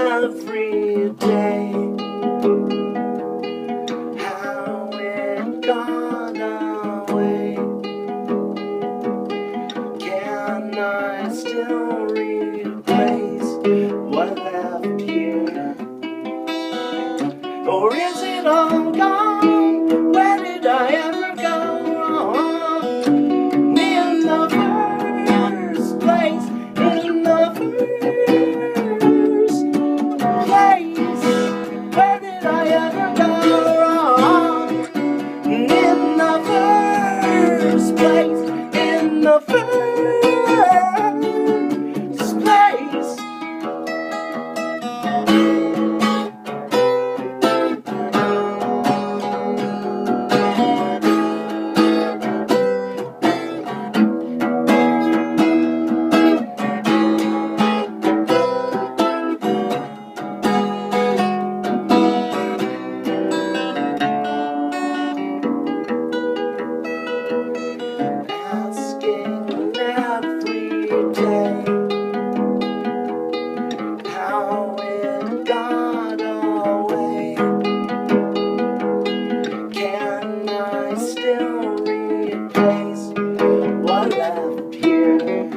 every day. How it got away. Can I still replace what left here? Or is it all gone? Where did I ever go wrong? In the first place, in the first place, where did I ever go wrong? In the first place, in the first place. Asking every day how it got away. Can I still replace what left here?